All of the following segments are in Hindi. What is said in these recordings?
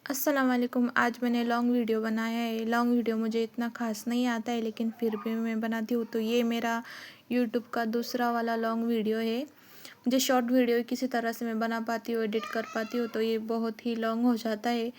अस्सलाम वालेकुम। आज मैंने लॉन्ग वीडियो बनाया है। लॉन्ग वीडियो मुझे इतना ख़ास नहीं आता है, लेकिन फिर भी मैं बनाती हूँ। तो ये मेरा यूट्यूब का दूसरा वाला लॉन्ग वीडियो है। मुझे शॉर्ट वीडियो किसी तरह से मैं बना पाती हूँ, एडिट कर पाती हूँ, तो ये बहुत ही लॉन्ग हो जाता है।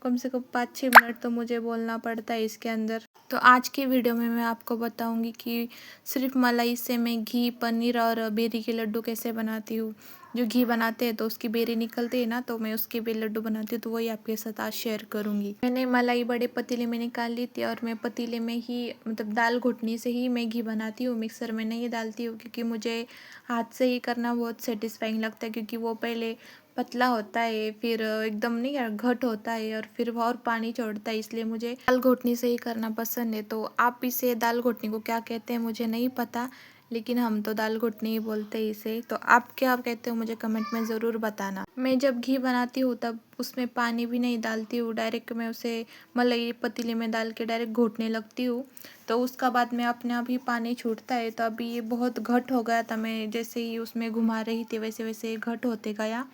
कम से कम 5-6 मिनट तो मुझे बोलना पड़ता है इसके अंदर। तो आज की वीडियो में मैं आपको बताऊंगी कि सिर्फ मलाई से मैं घी, पनीर और बेरी के लड्डू कैसे बनाती हूँ। जो घी बनाते हैं तो उसकी बेरी निकलती है ना, तो मैं उसके भी लड्डू बनाती हूँ, तो वही आपके साथ आज शेयर करूँगी। मैंने मलाई बड़े पतीले में निकाल ली थी और मैं पतीले में ही मतलब दाल घुटनी से ही मैं घी बनाती हूँ, मिक्सर में नहीं डालती हूँ, क्योंकि मुझे हाथ से ही करना बहुत सेटिस्फाइंग लगता है। क्योंकि वो पहले पतला होता है, फिर एकदम नहीं यार घट होता है और फिर और पानी छोड़ता है, इसलिए मुझे दाल घोटनी से ही करना पसंद है। तो आप इसे दाल घोटनी को क्या कहते हैं मुझे नहीं पता, लेकिन हम तो दाल घोटनी ही बोलते हैं इसे। तो आप क्या कहते हो मुझे कमेंट में ज़रूर बताना। मैं जब घी बनाती हूँ तब उसमें पानी भी नहीं डालती हूँ, डायरेक्ट मैं उसे मलाई पतीले में डाल के डायरेक्ट घोटने लगती हूँ। तो उसका बाद में अपने आप ही पानी छूटता है। तो अभी ये बहुत घट हो गया था, मैं जैसे ही उसमें घुमा रही थी वैसे वैसे घट होते गया।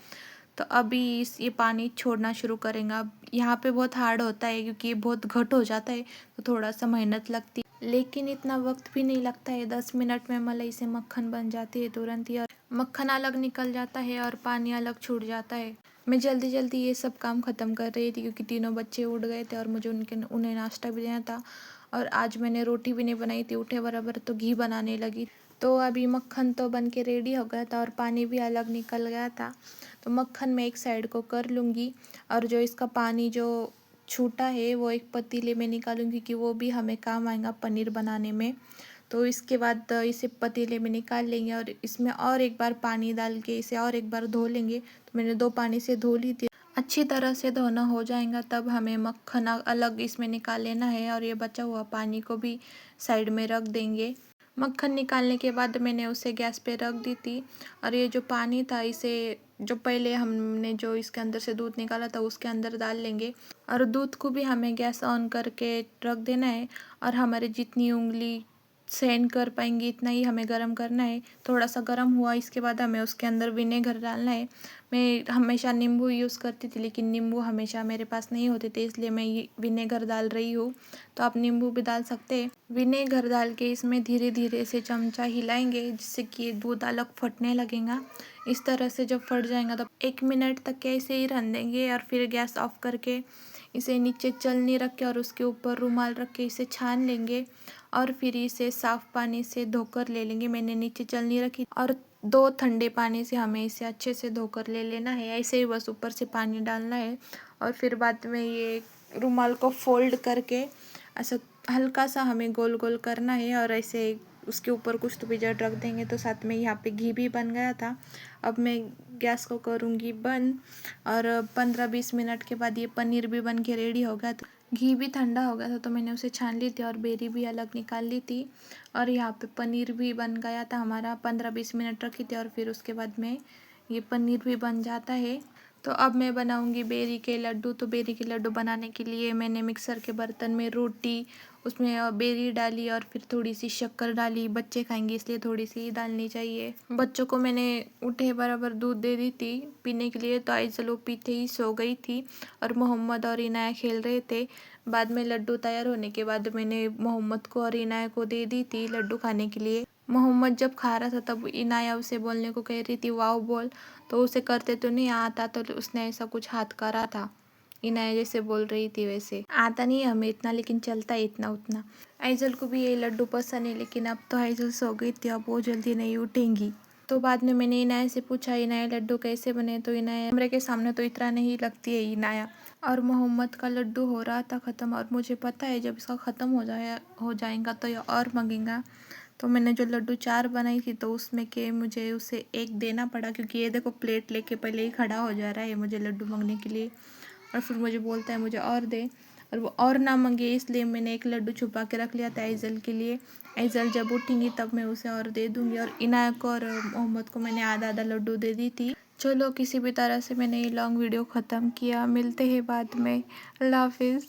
तो अभी ये पानी छोड़ना शुरू करेंगे। अब यहाँ पे बहुत हार्ड होता है, क्योंकि ये बहुत घट हो जाता है, तो थोड़ा सा मेहनत लगती है, लेकिन इतना वक्त भी नहीं लगता है। 10 मिनट में मलाई से मक्खन बन जाती है तुरंत ही, और मक्खन अलग निकल जाता है और पानी अलग छूट जाता है। मैं जल्दी जल्दी ये सब काम ख़त्म कर रही थी, क्योंकि तीनों बच्चे उठ गए थे और मुझे उन्हें नाश्ता भी देना था। और आज मैंने रोटी भी नहीं बनाई थी, उठे बराबर तो घी बनाने लगी। तो अभी मक्खन तो बन के रेडी हो गया था और पानी भी अलग निकल गया था। तो मक्खन मैं एक साइड को कर लूँगी, और जो इसका पानी जो छूटा है वो एक पतीले में निकालूंगी, कि वो भी हमें काम आएगा पनीर बनाने में। तो इसके बाद इसे पतीले में निकाल लेंगे और इसमें और एक बार पानी डाल के इसे और एक बार धो लेंगे। तो मैंने 2 पानी से धो ली थी। अच्छी तरह से धोना हो जाएगा तब हमें मक्खन अलग इसमें निकाल लेना है, और ये बचा हुआ पानी को भी साइड में रख देंगे। मक्खन निकालने के बाद मैंने उसे गैस पे रख दी थी, और ये जो पानी था इसे जो पहले हमने जो इसके अंदर से दूध निकाला था उसके अंदर डाल लेंगे। और दूध को भी हमें गैस ऑन करके रख देना है, और हमारे जितनी उंगली सहन कर पाएंगी इतना ही हमें गरम करना है। थोड़ा सा गरम हुआ इसके बाद हमें उसके अंदर विनेगर डालना है। मैं हमेशा नींबू यूज़ करती थी, लेकिन नींबू हमेशा मेरे पास नहीं होते थे, इसलिए मैं ये विनेगर डाल रही हूँ। तो आप नींबू भी डाल सकते हैं। विनेगर डाल के इसमें धीरे धीरे से चमचा हिलाएंगे, जिससे कि दूध अलग फटने लगेगा। इस तरह से जब फट जाएगा तो 1 मिनट तक ऐसे ही रहने देंगे, और फिर गैस ऑफ करके इसे नीचे चलनी रख के और उसके ऊपर रुमाल रख के इसे छान लेंगे, और फिर इसे साफ पानी से धोकर ले लेंगे। मैंने नीचे चलनी रखी, और 2 ठंडे पानी से हमें इसे अच्छे से धोकर ले लेना है। ऐसे ही बस ऊपर से पानी डालना है, और फिर बाद में ये रुमाल को फोल्ड करके ऐसा हल्का सा हमें गोल गोल करना है, और ऐसे उसके ऊपर कुछ तो बीजा रख देंगे। तो साथ में यहाँ पे घी भी बन गया था। अब मैं गैस को करूँगी बंद, और 15-20 मिनट के बाद ये पनीर भी बन के रेडी हो गया। तो घी भी ठंडा हो गया था, तो मैंने उसे छान ली थी और बेरी भी अलग निकाल ली थी, और यहाँ पे पनीर भी बन गया था हमारा। 15-20 मिनट रखी थी, और फिर उसके बाद में ये पनीर भी बन जाता है। तो अब मैं बनाऊंगी बेरी के लड्डू। तो बेरी के लड्डू बनाने के लिए मैंने मिक्सर के बर्तन में रोटी, उसमें बेरी डाली और फिर थोड़ी सी शक्कर डाली। बच्चे खाएंगे इसलिए थोड़ी सी डालनी चाहिए। बच्चों को मैंने उठे बराबर दूध दे दी थी पीने के लिए, तो आइज़ल वो पीते ही सो गई थी, और मोहम्मद और इनाया खेल रहे थे। बाद में लड्डू तैयार होने के बाद मैंने मोहम्मद को और इनाया को दे दी थी लड्डू खाने के लिए। मोहम्मद जब खा रहा था तब इनाया उसे बोलने को कह रही थी वाओ बोल, तो उसे करते तो नहीं आता, तो उसने ऐसा कुछ हाथ करा था। इनाया जैसे बोल रही थी वैसे। आता नहीं हमें इतना, लेकिन चलता है इतना उतना। आइजल को भी ये लड्डू पसंद है, लेकिन अब तो आइजल सो गई थी, अब वो जल्दी नहीं उठेंगी। तो बाद में मैंने इनाया से पूछा इनाया लड्डू कैसे बने, तो इनाया कैमरे के सामने तो इतना नहीं लगती है इनाया। और मोहम्मद का लड्डू हो रहा था ख़त्म, और मुझे पता है जब इसका ख़त्म हो जाएगा तो ये और मंगेगा। तो मैंने जो लड्डू 4 बनाई थी, तो उसमें के मुझे उसे 1 देना पड़ा, क्योंकि ये देखो प्लेट लेके पहले ही खड़ा हो जा रहा है मुझे लड्डू मांगने के लिए, और फिर मुझे बोलता है मुझे और दे, और वो और ना मांगे, इसलिए मैंने 1 लड्डू छुपा के रख लिया था आइज़ल के लिए। आइज़ल जब उठेंगी तब मैं उसे और दे दूँगी। और इनाया को और मोहम्मद को मैंने आधा आधा लड्डू दे दी थी। चलो किसी भी तरह से मैंने ये लॉन्ग वीडियो ख़त्म किया। मिलते हैं बाद में। अल्लाह हाफिज़।